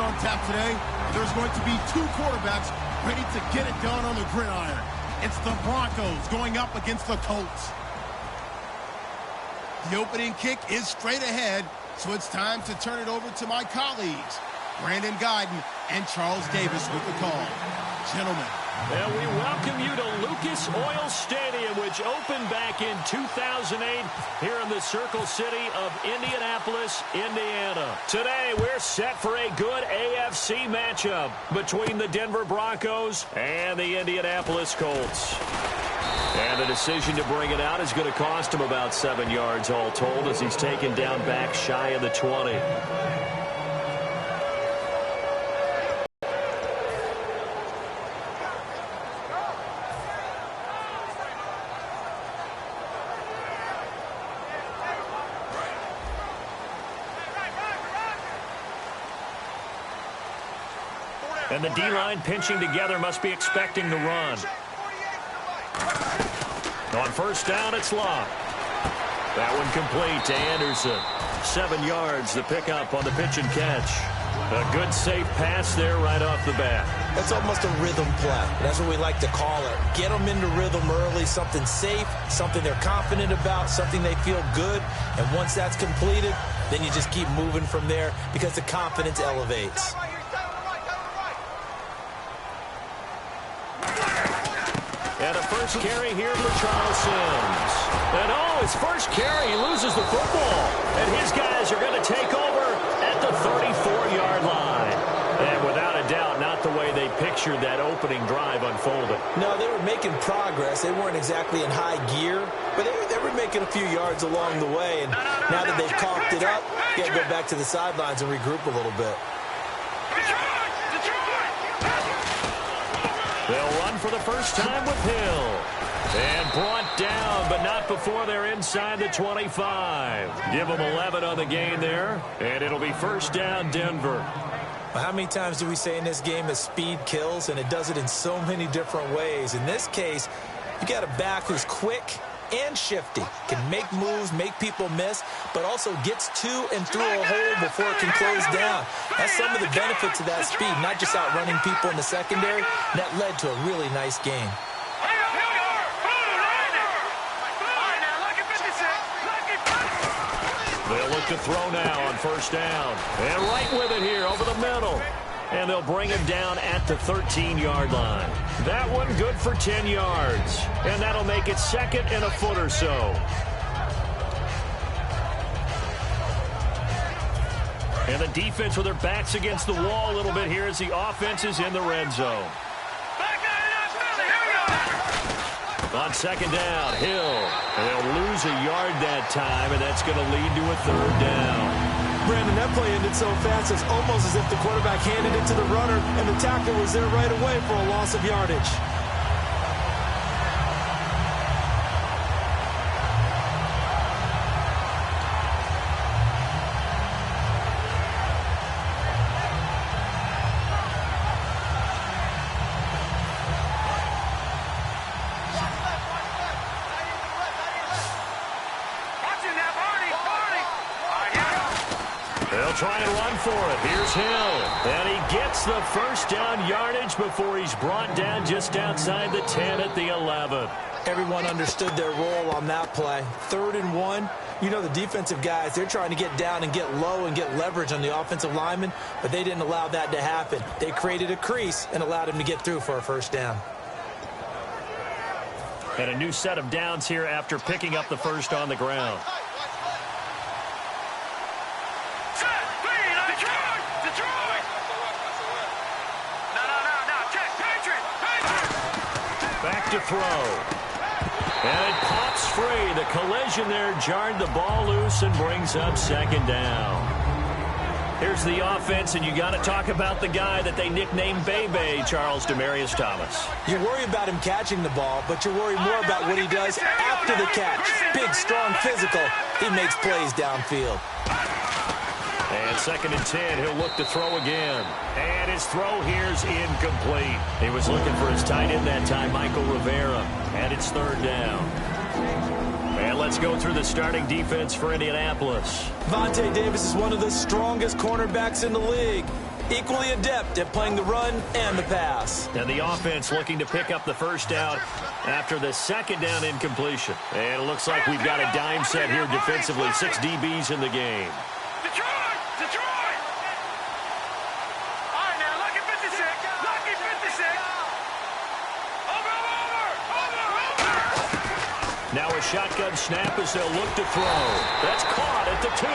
on tap today. There's going to be two quarterbacks ready to get it done on the gridiron. It's the Broncos going up against the Colts. The opening kick is straight ahead, so it's time to turn it over to my colleagues, Brandon Guyton and Charles Davis with the call. Gentlemen. Well, we welcome you to Lucas Oil Stadium, which opened back in 2008 here in the Circle City of Indianapolis, Indiana. Today, we're set for a good AFC matchup between the Denver Broncos and the Indianapolis Colts. And the decision to bring it out is going to cost him about 7 yards all told as he's taken down back shy of the 20. And the D-line pinching together must be expecting the run. On first down, it's Locke. That one complete to Anderson. 7 yards, the pickup on the pitch and catch. A good, safe pass there right off the bat. That's almost a rhythm play. That's what we like to call it. Get them into rhythm early, something safe, something they're confident about, something they feel good. And once that's completed, then you just keep moving from there because the confidence elevates. And a first carry here for Charles Sims. And his first carry, he loses the football. And his guys are going to take over at the 34-yard line. And without a doubt, not the way they pictured that opening drive unfolded. No, they were making progress. They weren't exactly in high gear, but they were making a few yards along the way. And now that they've coughed it up, you got to go back to the sidelines and regroup a little bit. They'll run for the first time with Hill. And brought down, but not before they're inside the 25. Give them 11 on the gain there, and it'll be first down Denver. Well, how many times do we say in this game that speed kills, and it does it in so many different ways? In this case, you got a back who's quick and shifty, can make moves, make people miss, but also gets to and through a hole before it can close down. That's some of the benefits of that speed, not just outrunning people in the secondary. That led to a really nice game. They'll look to throw now on first down. And right with it here over the middle. And they'll bring him down at the 13-yard line. That one good for 10 yards. And that'll make it second and a foot or so. And the defense with their backs against the wall a little bit here as the offense is in the red zone. On second down, Hill. And they'll lose a yard that time, and that's going to lead to a third down. Brandon, that play ended so fast, it's almost as if the quarterback handed it to the runner, and the tackle was there right away for a loss of yardage. Trying to run for it. Here's Hill. And he gets the first down yardage before he's brought down just outside the 10 at the 11. Everyone understood their role on that play. 3rd and 1. You know the defensive guys, they're trying to get down and get low and get leverage on the offensive lineman, but they didn't allow that to happen. They created a crease and allowed him to get through for a first down. And a new set of downs here after picking up the first on the ground. To throw. And it pops free. The collision there jarred the ball loose and brings up second down. Here's the offense, and you got to talk about the guy that they nicknamed Bebe, Charles Demarius Thomas. You worry about him catching the ball, but you worry more about what he does after the catch. Big, strong, physical. He makes plays downfield. And 2nd and 10, he'll look to throw again. And his throw here's incomplete. He was looking for his tight end that time, Michael Rivera. And it's 3rd down. And let's go through the starting defense for Indianapolis. Vontae Davis is one of the strongest cornerbacks in the league. Equally adept at playing the run and the pass. And the offense looking to pick up the first down after the second down incompletion. And it looks like we've got a dime set here defensively. 6 DBs in the game. Detroit! All right, now, lucky 56. Lucky 56. Over. Now a shotgun snap as they'll look to throw. That's caught at the 2.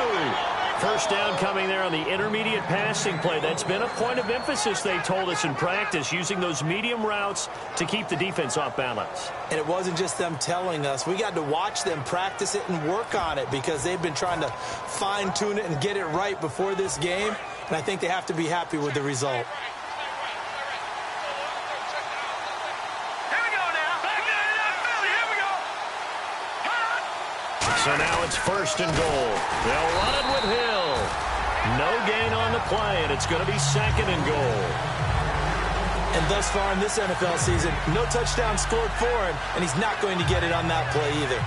First down coming there on the intermediate passing play. That's been a point of emphasis, they told us in practice, using those medium routes to keep the defense off balance. And it wasn't just them telling us. We got to watch them practice it and work on it because they've been trying to fine-tune it and get it right before this game. And I think they have to be happy with the result. So now it's first and goal. They'll run it with Hill. No gain on the play, and it's going to be second and goal. And thus far in this NFL season, no touchdown scored for him, and he's not going to get it on that play either.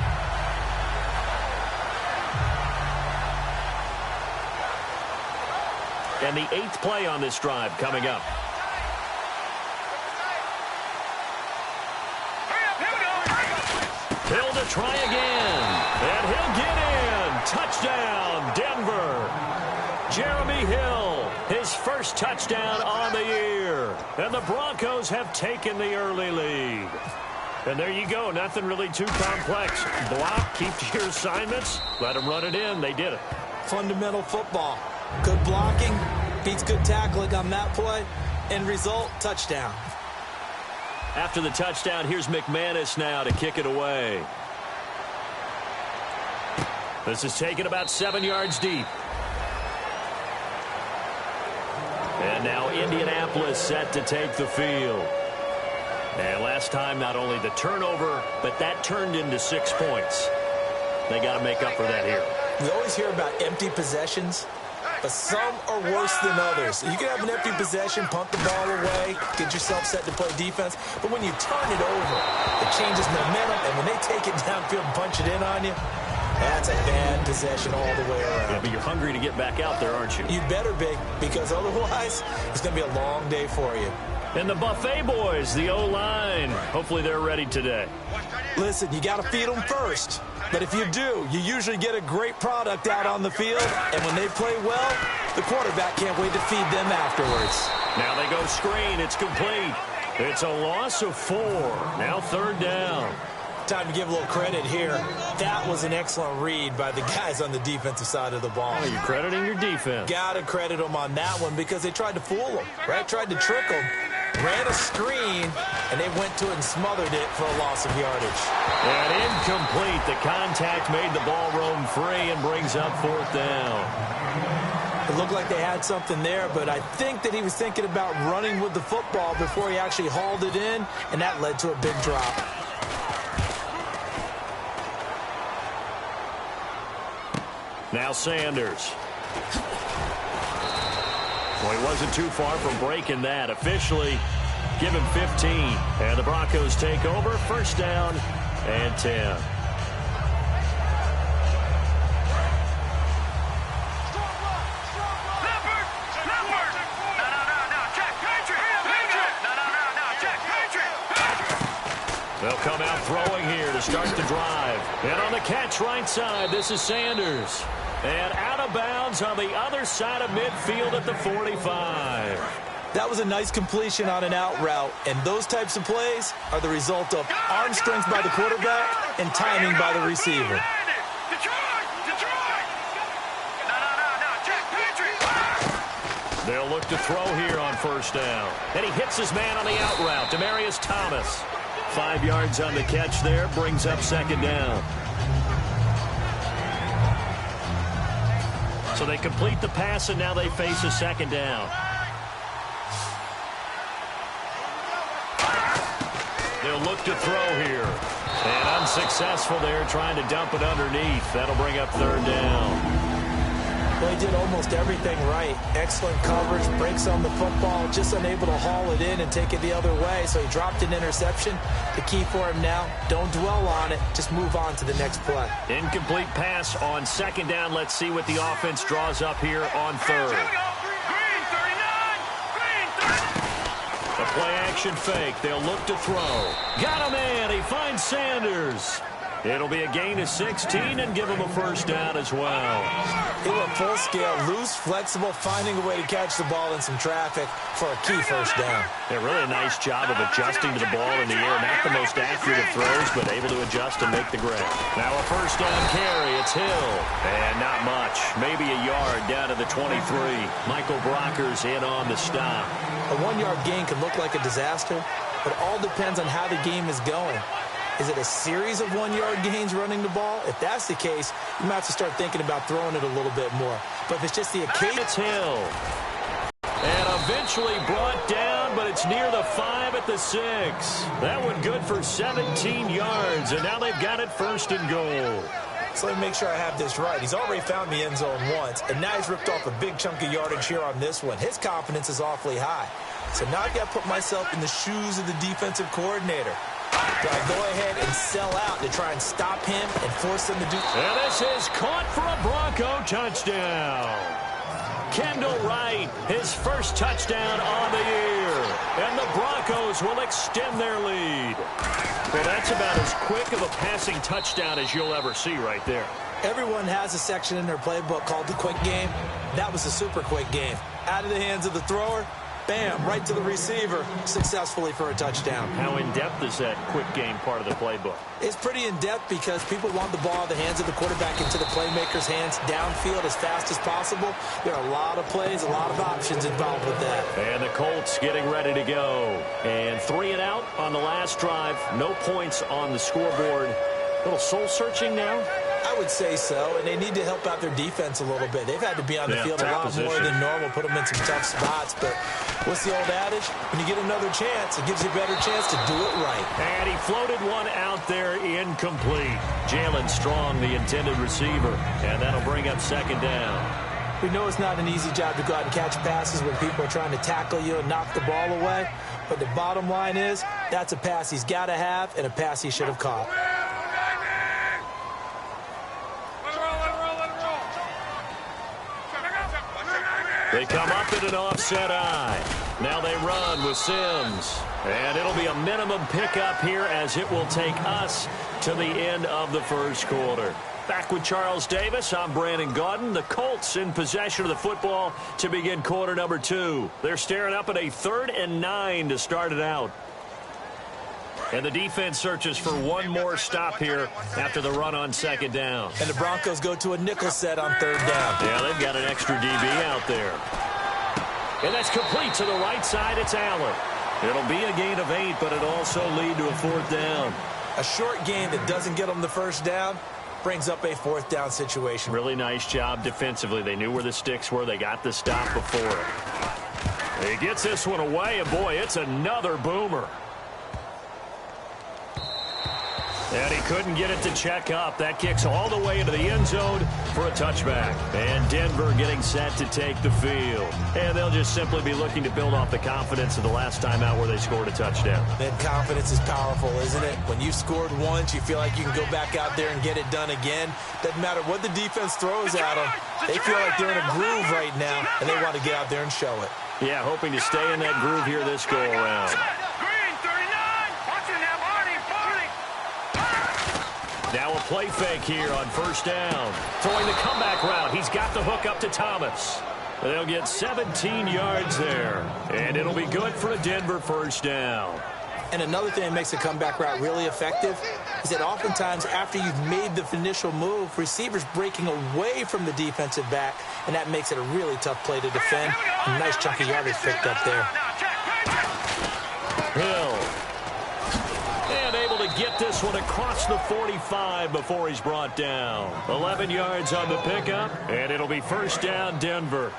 And the 8th play on this drive coming up. Hill to try again. And he'll get in. Touchdown, Denver. Jeremy Hill, his first touchdown on the year. And the Broncos have taken the early lead. And there you go. Nothing really too complex. Block, keep to your assignments. Let them run it in. They did it. Fundamental football. Good blocking, beats good tackling on that play. End result, touchdown. After the touchdown, here's McManus now to kick it away. This is taken about 7 yards deep. And now Indianapolis set to take the field. And last time, not only the turnover, but that turned into 6 points. They got to make up for that here. We always hear about empty possessions, but some are worse than others. You can have an empty possession, punt the ball away, get yourself set to play defense, but when you turn it over, it changes momentum, and when they take it downfield and punch it in on you, that's a bad possession all the way around. Yeah, but you're hungry to get back out there, aren't you? You better be, because otherwise, it's going to be a long day for you. And the Buffet boys, the O-line, hopefully they're ready today. Listen, you got to feed them first. But if you do, you usually get a great product out on the field. And when they play well, the quarterback can't wait to feed them afterwards. Now they go screen. It's complete. It's a loss of 4. Now 3rd down. Time to give a little credit here. That was an excellent read by the guys on the defensive side of the ball. Oh, you're crediting your defense. Got to credit them on that one because they tried to fool them, right? Tried to trick them. Ran a screen, and they went to it and smothered it for a loss of yardage. And incomplete. The contact made the ball roam free and brings up 4th down. It looked like they had something there, but I think that he was thinking about running with the football before he actually hauled it in, and that led to a big drop. Now Sanders. Well, he wasn't too far from breaking that. Officially, give him 15. And the Broncos take over. 1st down and 10. They'll come out throwing here to start the drive. And on the catch right side, this is Sanders. And out of bounds on the other side of midfield at the 45. That was a nice completion on an out route, and those types of plays are the result of arm strength by the quarterback and timing by the receiver. They'll look to throw here on 1st down. And he hits his man on the out route, Demaryius Thomas. 5 yards on the catch there, brings up 2nd down. So they complete the pass, and now they face a 2nd down. They'll look to throw here. And unsuccessful there, trying to dump it underneath. That'll bring up 3rd down. Well, he did almost everything right. Excellent coverage, breaks on the football, just unable to haul it in and take it the other way, so he dropped an interception. The key for him now, don't dwell on it, just move on to the next play. Incomplete pass on 2nd down. Let's see what the offense draws up here on 3rd. Green, 39. Play-action fake. They'll look to throw. Got a man. He finds Sanders. It'll be a gain of 16 and give him a first down as well. He went full scale, loose, flexible, finding a way to catch the ball in some traffic for a key first down. Yeah, really a nice job of adjusting to the ball in the air. Not the most accurate of throws, but able to adjust and make the grab. Now a first down carry. It's Hill. And not much. Maybe a yard down to the 23. Michael Brockers in on the stop. A 1-yard gain can look like a disaster, but it all depends on how the game is going. Is it a series of 1-yard gains running the ball? If that's the case, you might have to start thinking about throwing it a little bit more. But if it's just the occasion... It's Hill. And eventually brought down, but it's near the 5 at the 6. That one good for 17 yards, and now they've got it first and goal. So let me make sure I have this right. He's already found the end zone once, and now he's ripped off a big chunk of yardage here on this one. His confidence is awfully high. So now I've got to put myself in the shoes of the defensive coordinator. Do I go ahead and sell out to try and stop him and force him to do... And this is caught for a Bronco touchdown. Kendall Wright, his first touchdown on the year. And the Broncos will extend their lead. Well, that's about as quick of a passing touchdown as you'll ever see right there. Everyone has a section in their playbook called the quick game. That was a super quick game. Out of the hands of the thrower, bam, right to the receiver, successfully for a touchdown. How in-depth is that quick game part of the playbook? It's pretty in-depth because people want the ball out of the hands of the quarterback into the playmaker's hands downfield as fast as possible. There are a lot of plays, a lot of options involved with that. And the Colts getting ready to go. And 3 and out on the last drive. No points on the scoreboard. A little soul-searching now? I would say so, and they need to help out their defense a little bit. They've had to be on the field a lot more than normal, put them in some tough spots. But what's the old adage? When you get another chance, it gives you a better chance to do it right. And he floated one out there incomplete. Jalen Strong, the intended receiver, and that'll bring up second down. We know it's not an easy job to go out and catch passes when people are trying to tackle you and knock the ball away. But the bottom line is, that's a pass he's got to have and a pass he should have caught. They come up in an offset eye. Now they run with Sims. And it'll be a minimum pickup here as it will take us to the end of the first quarter. Back with Charles Davis, I'm Brandon Gaudin. The Colts in possession of the football to begin quarter number 2. They're staring up at a 3rd and 9 to start it out. And the defense searches for one more stop here after the run on second down. And the Broncos go to a nickel set on 3rd down. Yeah, they've got an extra DB out there. And that's complete to the right side. It's Allen. It'll be a gain of 8, but it'll also lead to a 4th down. A short gain that doesn't get them the first down brings up a 4th down situation. Really nice job defensively. They knew where the sticks were. They got the stop before it. He gets this one away, and boy, it's another boomer. And he couldn't get it to check up. That kicks all the way into the end zone for a touchback. And Denver getting set to take the field. And they'll just simply be looking to build off the confidence of the last time out where they scored a touchdown. That confidence is powerful, isn't it? When you've scored once, you feel like you can go back out there and get it done again. Doesn't matter what the defense throws at them. They feel like they're in a groove right now, and they want to get out there and show it. Yeah, hoping to stay in that groove here this go-around. Now a play fake here on first down. Throwing the comeback route. He's got the hook up to Thomas. They'll get 17 yards there. And it'll be good for a Denver first down. And another thing that makes a comeback route really effective is that oftentimes after you've made the initial move, receivers breaking away from the defensive back, and that makes it a really tough play to defend. A nice chunk of yardage picked up there. Hill. And able to get this one across the 45 before he's brought down. 11 yards on the pickup, and it'll be first down Denver.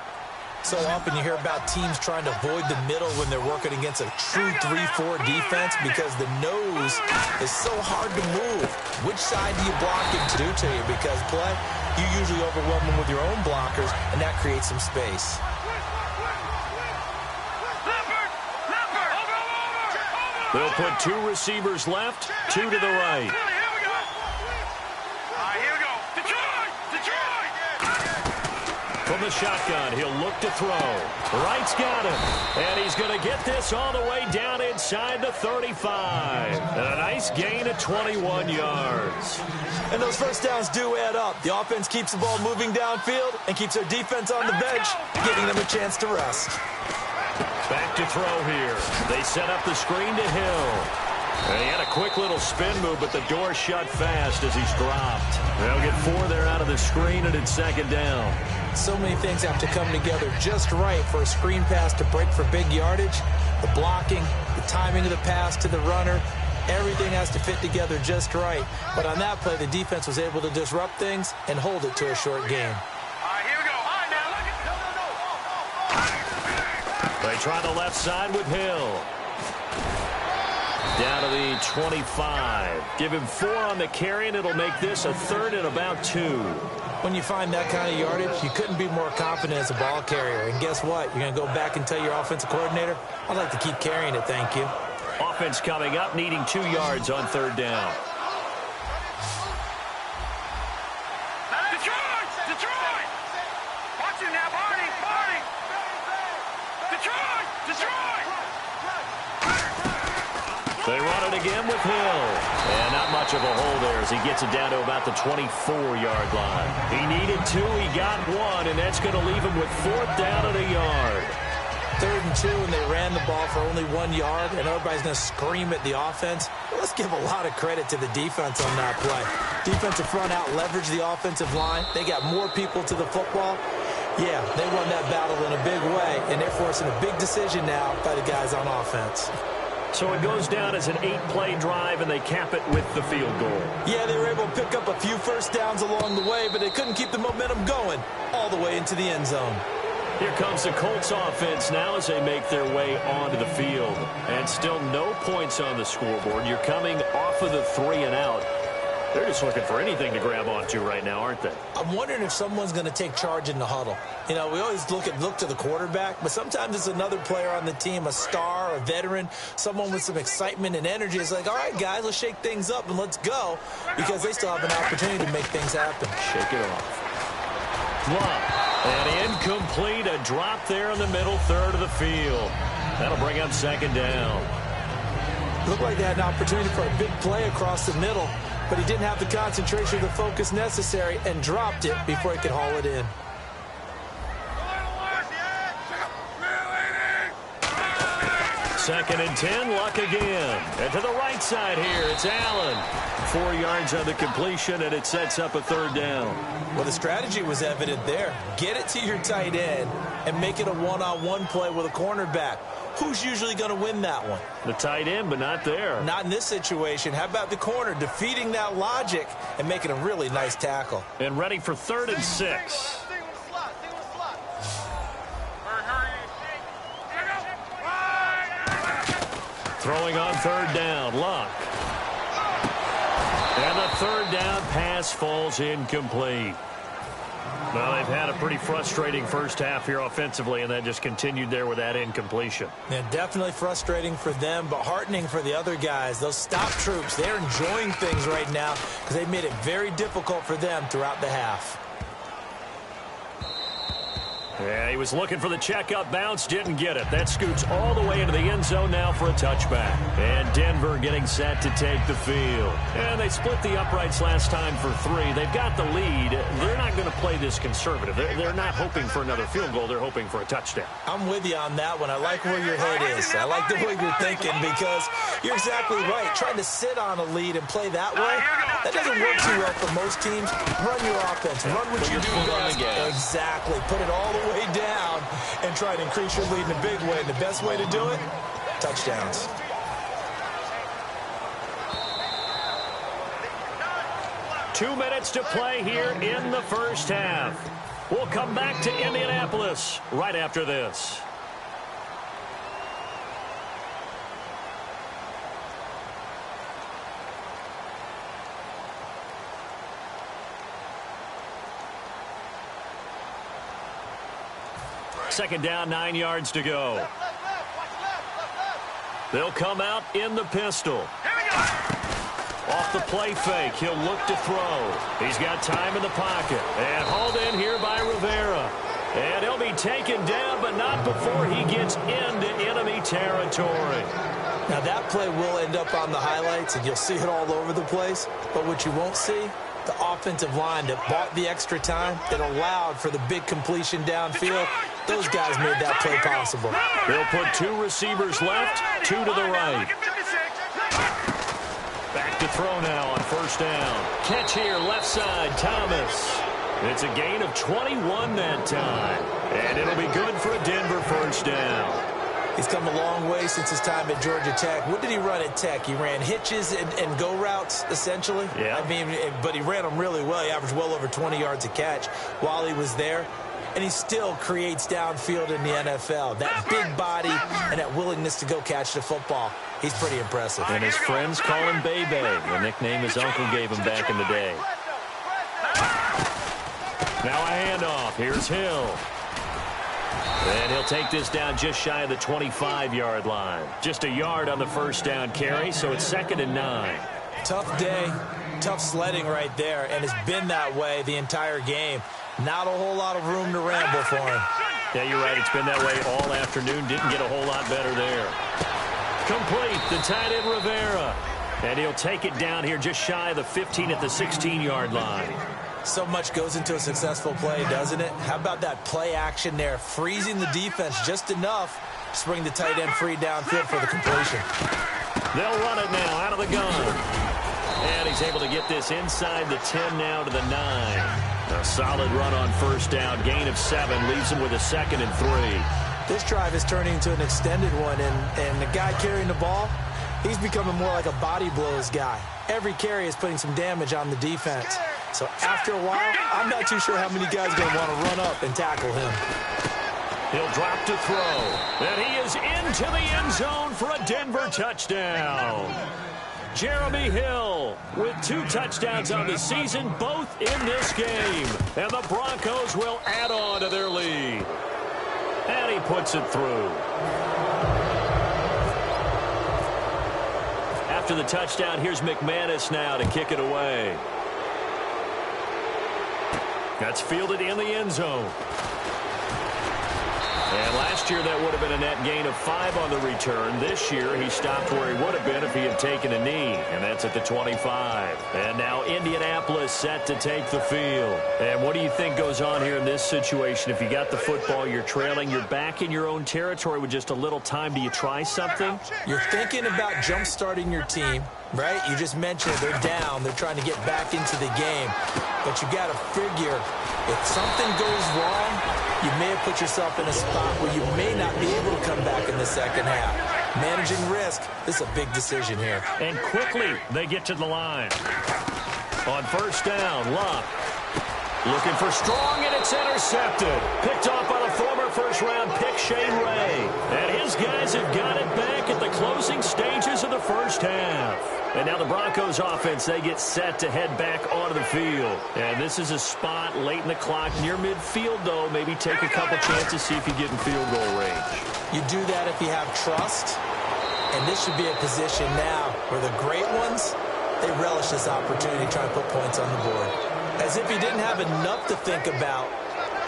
So often you hear about teams trying to avoid the middle when they're working against a true 3-4 defense because the nose is so hard to move. Which side do you block him to do to you? Because, play, you usually overwhelm them with your own blockers, and that creates some space. They'll put 2 receivers left, 2 to the right. From the shotgun, he'll look to throw. Wright's got him. And he's going to get this all the way down inside the 35. And a nice gain of 21 yards. And those first downs do add up. The offense keeps the ball moving downfield and keeps their defense on the bench, giving them a chance to rest. Back to throw here. They set up the screen to Hill. And he had a quick little spin move, but the door shut fast as he's dropped. They'll get 4 there out of the screen, and it's second down. So many things have to come together just right for a screen pass to break for big yardage. The blocking, the timing of the pass to the runner, everything has to fit together just right. But on that play, the defense was able to disrupt things and hold it to a short game. All right, here we go. All right, now, look at. They try the left side with Hill. Down to the 25. Give him 4 on the carry, and it'll make this a 3rd and about 2. When you find that kind of yardage, you couldn't be more confident as a ball carrier. And guess what? You're going to go back and tell your offensive coordinator, I'd like to keep carrying it, thank you. Offense coming up, needing 2 yards on 3rd down. Detroit! Watch him now, Barney! Detroit! They run it again with Hill. And not much of a hole there as he gets it down to about the 24-yard line. He needed 2, he got 1, and that's going to leave him with 4th down and a yard. 3rd and 2, and they ran the ball for only 1 yard, and everybody's going to scream at the offense. Well, let's give a lot of credit to the defense on that play. Defensive front out leveraged the offensive line. They got more people to the football. Yeah, they won that battle in a big way, and they're forcing a big decision now by the guys on offense. So it goes down as an 8-play drive, and they cap it with the field goal. Yeah, they were able to pick up a few first downs along the way, but they couldn't keep the momentum going all the way into the end zone. Here comes the Colts offense now as they make their way onto the field. And still no points on the scoreboard. You're coming off of the 3 and out. They're just looking for anything to grab onto right now, aren't they? I'm wondering if someone's going to take charge in the huddle. You know, we always look to the quarterback, but sometimes it's another player on the team, a star, a veteran, someone with some excitement and energy. It's like, all right, guys, let's shake things up and let's go, because they still have an opportunity to make things happen. Shake it off. Blunt. And incomplete, a drop there in the middle third of the field. That'll bring up second down. Looked like they had an opportunity for a big play across the middle, but he didn't have the concentration or the focus necessary and dropped it before he could haul it in. Second and 10, Luck again. And to the right side here, it's Allen. 4 yards on the completion, and it sets up a 3rd down. Well, the strategy was evident there. Get it to your tight end and make it a one-on-one play with a cornerback. Who's usually going to win that one? The tight end, but not there. Not in this situation. How about the corner defeating that logic and making a really nice tackle? And ready for 3rd and 6. Throwing on 3rd down, Luck. And the 3rd down pass falls incomplete. Well, they've had a pretty frustrating first half here offensively, and that just continued there with that incompletion. Yeah, definitely frustrating for them, but heartening for the other guys. Those stop troops, they're enjoying things right now because they've made it very difficult for them throughout the half. Yeah, he was looking for the checkup bounce, didn't get it. That scoots all the way into the end zone now for a touchback. And Denver getting set to take the field. And they split the uprights last time for 3. They've got the lead. They're not going to play this conservative. They're not hoping for another field goal. They're hoping for a touchdown. I'm with you on that one. I like where your head is. I like the way you're thinking because you're exactly right. Trying to sit on a lead and play that way, that doesn't work too well for most teams. Run your offense. Run what you do best. Exactly. Put it all the way down and try to increase your lead in a big way. And the best way to do it, touchdowns. Two minutes to play here in the first half. We'll come back to Indianapolis right after this. Second down, 9 yards to go. They'll come out in the pistol. Off the play fake, he'll look to throw. He's got time in the pocket. And hauled in here by Rivera. And he'll be taken down, but not before he gets into enemy territory. Now, that play will end up on the highlights, and you'll see it all over the place. But what you won't see, the offensive line that bought the extra time, that allowed for the big completion downfield, those guys made that play possible. They'll put 2 receivers left, 2 to the right. Back to throw now on first down. Catch here, left side, Thomas. It's a gain of 21 that time. And it'll be good for a Denver first down. He's come a long way since his time at Georgia Tech. What did he run at Tech? He ran hitches and go routes, essentially. Yeah. I mean, but he ran them really well. He averaged well over 20 yards a catch while he was there. And he still creates downfield in the NFL. That big body and that willingness to go catch the football. He's pretty impressive. And his friends call him Bebe, the nickname his uncle gave him back in the day. Now a handoff. Here's Hill. And he'll take this down just shy of the 25-yard line. Just a yard on the first down carry, so it's 2nd and 9. Tough day, tough sledding right there, and it's been that way the entire game. Not a whole lot of room to ramble for him. Yeah, you're right. It's been that way all afternoon. Didn't get a whole lot better there. Complete, the tight end Rivera. And he'll take it down here just shy of the 15 at the 16-yard line. So much goes into a successful play, doesn't it? How about that play action there, freezing the defense just enough to bring the tight end free downfield for the completion. They'll run it now out of the gun. And he's able to get this inside the 10 now to the 9. A solid run on first down, gain of 7, leaves him with a 2nd and 3. This drive is turning into an extended one, and the guy carrying the ball, he's becoming more like a body blows guy. Every carry is putting some damage on the defense. So after a while, I'm not too sure how many guys are going to want to run up and tackle him. He'll drop to throw. And he is into the end zone for a Denver touchdown. Jeremy Hill with 2 touchdowns on the season, both in this game. And the Broncos will add on to their lead. And he puts it through. After the touchdown, here's McManus now to kick it away. That's fielded in the end zone. And last year, that would have been a net gain of 5 on the return. This year, he stopped where he would have been if he had taken a knee, and that's at the 25. And now Indianapolis set to take the field. And what do you think goes on here in this situation? If you got the football, you're trailing, you're back in your own territory with just a little time. Do you try something? You're thinking about jump-starting your team, right? You just mentioned they're down. They're trying to get back into the game. But you got to figure, if something goes wrong, you may have put yourself in a spot where you may not be able to come back in the second half. Managing risk, this is a big decision here. And quickly, they get to the line. On first down, Luck. Looking for Strong, and it's intercepted. Picked off by the former first-round pick, Shane Ray. And his guys have got it back at the closing stages of the first half. And now the Broncos offense, they get set to head back onto the field. And this is a spot late in the clock near midfield, though. Maybe take a couple chances, see if you get in field goal range. You do that if you have trust. And this should be a position now where the great ones, they relish this opportunity to try and put points on the board. As if he didn't have enough to think about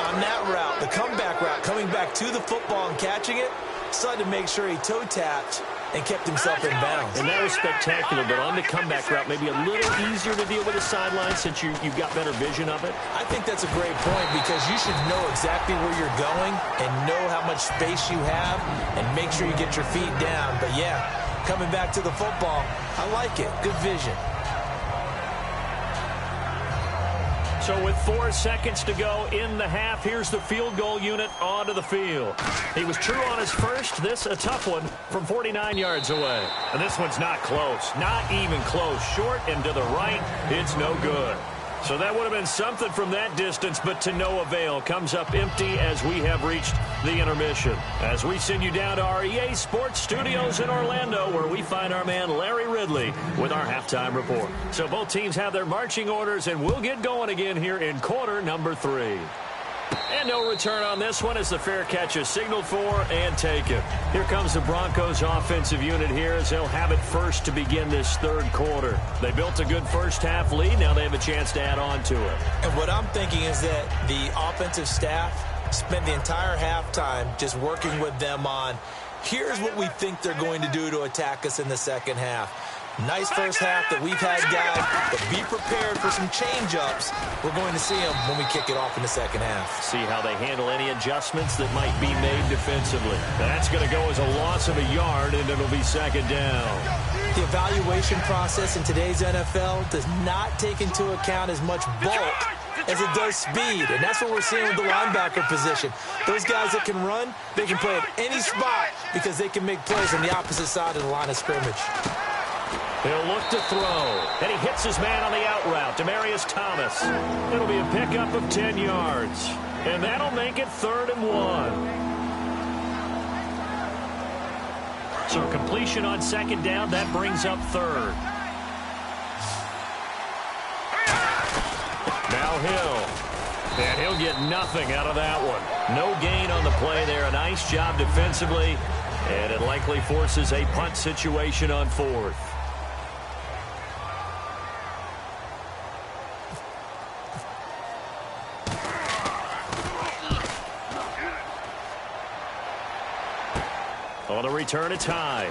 on that route, the comeback route, coming back to the football and catching it, decided to make sure he toe-tapped and kept himself in bounds. And that was spectacular, but on the comeback route, maybe a little easier to deal with the sideline since you've got better vision of it. I think that's a great point because you should know exactly where you're going and know how much space you have and make sure you get your feet down. But yeah, coming back to the football, I like it. Good vision. So with 4 seconds to go in the half, here's the field goal unit onto the field. He was true on his first. This a tough one from 49 yards away. And this one's not close. Not even close. Short and to the right. It's no good. So that would have been something from that distance, but to no avail. Comes up empty as we have reached the intermission. As we send you down to our EA Sports Studios in Orlando, where we find our man Larry Ridley with our halftime report. So both teams have their marching orders, and we'll get going again here in quarter number 3. And no return on this one as the fair catch is signaled for and taken. Here comes the Broncos offensive unit here as they'll have it first to begin this third quarter. They built a good first half lead. Now they have a chance to add on to it. And what I'm thinking is that the offensive staff, spent the entire halftime just working with them on, here's what we think they're going to do to attack us in the second half. Nice first half that we've had, guys, but be prepared for some change-ups. We're going to see them when we kick it off in the second half. See how they handle any adjustments that might be made defensively. That's going to go as a loss of a yard, and it'll be second down. The evaluation process in today's NFL does not take into account as much bulk as it does speed, and that's what we're seeing with the linebacker position. Those guys that can run, they can play at any spot because they can make plays on the opposite side of the line of scrimmage. He'll look to throw, and he hits his man on the out route, Demaryius Thomas. It'll be a pickup of 10 yards, and that'll make it 3rd and 1. So completion on second down, that brings up 3rd. Now Hill, and he'll get nothing out of that one. No gain on the play there. A nice job defensively, and it likely forces a punt situation on 4th. On the return of time.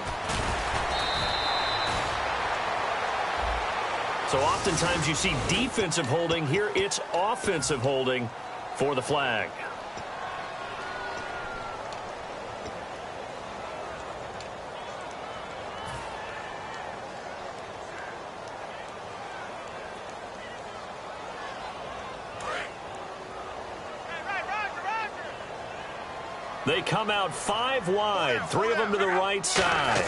So oftentimes you see defensive holding. Here it's offensive holding for the flag. They come out 5 wide, 3 of them to the right side.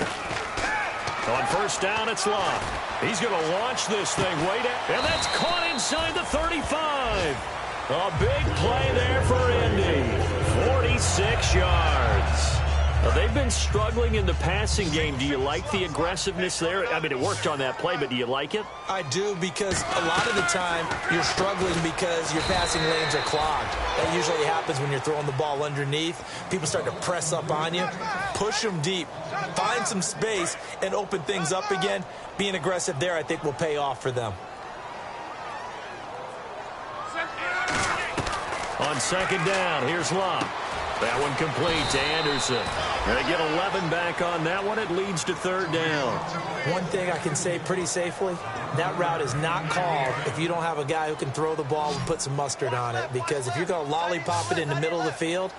On first down, it's Love. He's going to launch this thing way down, and that's caught inside the 35. A big play there for Indy. 46 yards. Now, they've been struggling in the passing game. Do you like the aggressiveness there? I mean, it worked on that play, but do you like it? I do, because a lot of the time you're struggling because your passing lanes are clogged. That usually happens when you're throwing the ball underneath. People start to press up on you. Push them deep. Find some space and open things up again. Being aggressive there, I think, will pay off for them. On second down, here's Love. That one complete to Anderson. They get 11 back on that one. It leads to 3rd down. One thing I can say pretty safely, that route is not called if you don't have a guy who can throw the ball and put some mustard on it. Because if you're going to lollipop it in the middle of the field,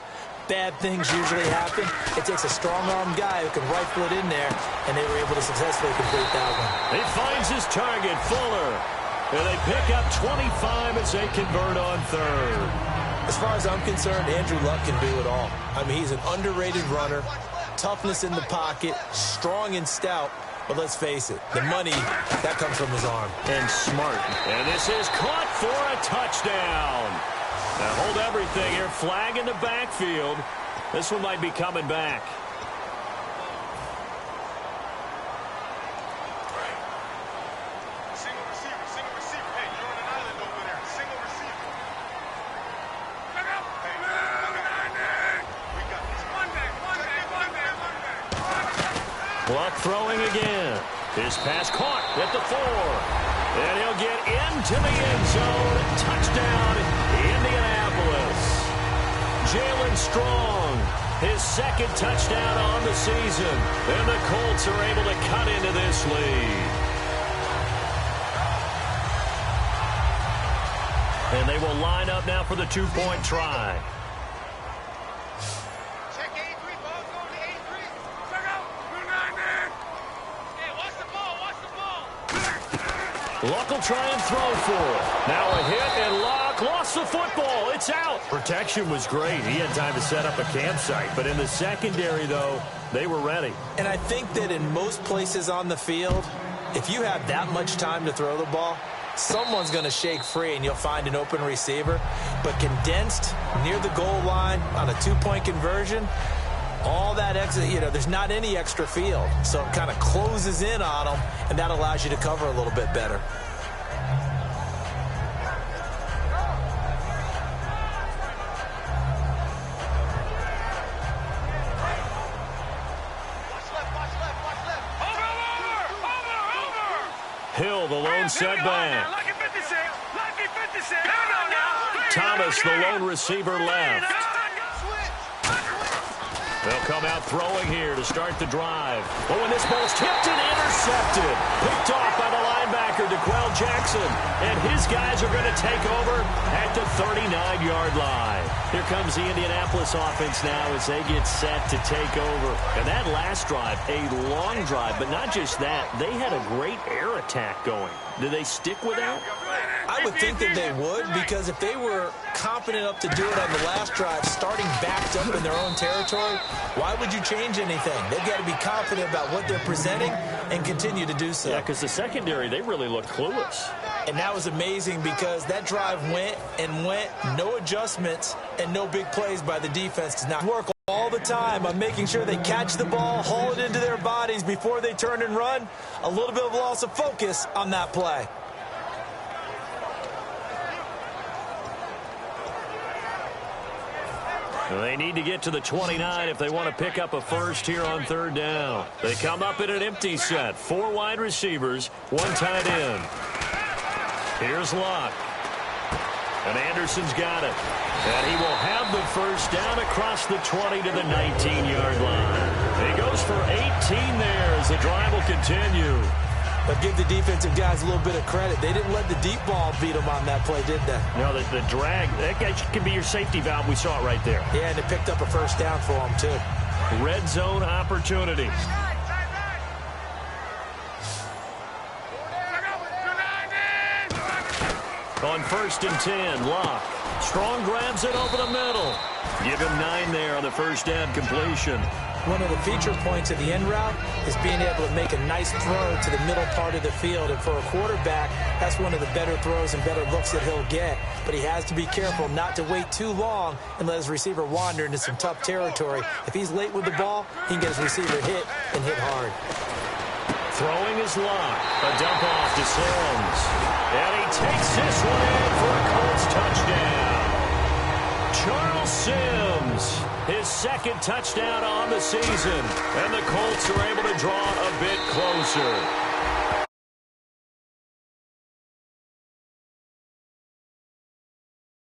bad things usually happen. It takes a strong-armed guy who can rifle it in there, and they were able to successfully complete that one. He finds his target, Fuller. And they pick up 25 as they convert on 3rd. As far as I'm concerned, Andrew Luck can do it all. I mean, he's an underrated runner, toughness in the pocket, strong and stout. But let's face it, the money, that comes from his arm. And smart. And this is caught for a touchdown. Now hold everything here. Flag in the backfield. This one might be coming back. Luck throwing again. His pass caught at the 4. And he'll get into the end zone. Touchdown, Indianapolis. Jalen Strong, his 2nd touchdown on the season. And the Colts are able to cut into this lead. And they will line up now for the 2-point try. Luck will try and throw for it. Now a hit, and Luck lost the football. It's out. Protection was great. He had time to set up a campsite. But in the secondary, though, they were ready. And I think that in most places on the field, if you have that much time to throw the ball, someone's going to shake free and you'll find an open receiver. But condensed near the goal line on a 2-point conversion, all that exit, there's not any extra field. So it kind of closes in on them, and that allows you to cover a little bit better. Hill, the lone setback. Thomas, the lone receiver left. They'll come out throwing here to start the drive. Oh, and this ball's tipped and intercepted. Picked off by the linebacker, DeQuell Jackson. And his guys are going to take over at the 39-yard line. Here comes the Indianapolis offense now as they get set to take over. And that last drive, a long drive, but not just that. They had a great air attack going. Do they stick with that? I would think that they would, because if they were confident enough to do it on the last drive, starting backed up in their own territory, why would you change anything? They've got to be confident about what they're presenting and continue to do so. Yeah, because the secondary, they really looked clueless. And that was amazing because that drive went and went, no adjustments and no big plays by the defense. Does not work all the time on making sure they catch the ball, haul it into their bodies before they turn and run. A little bit of loss of focus on that play. They need to get to the 29 if they want to pick up a first here on third down. They come up in an empty set. 4 wide receivers, 1 tight end. Here's Locke. And Anderson's got it. And he will have the first down across the 20 to the 19-yard line. He goes for 18 there as the drive will continue. But give the defensive guys a little bit of credit. They didn't let the deep ball beat them on that play, did they? No, the drag, that guy can be your safety valve. We saw it right there. Yeah, and it picked up a first down for them, too. Red zone opportunity. On 1st and 10, Locke. Strong grabs it over the middle. Give him 9 there on the first down completion. One of the feature points of the end route is being able to make a nice throw to the middle part of the field. And for a quarterback, that's one of the better throws and better looks that he'll get. But he has to be careful not to wait too long and let his receiver wander into some tough territory. If he's late with the ball, he can get his receiver hit and hit hard. Throwing is Locke. A dump off to Sims. And he takes this one in for a Colts touchdown. Charles Sims, his 2nd touchdown on the season. And the Colts are able to draw a bit closer.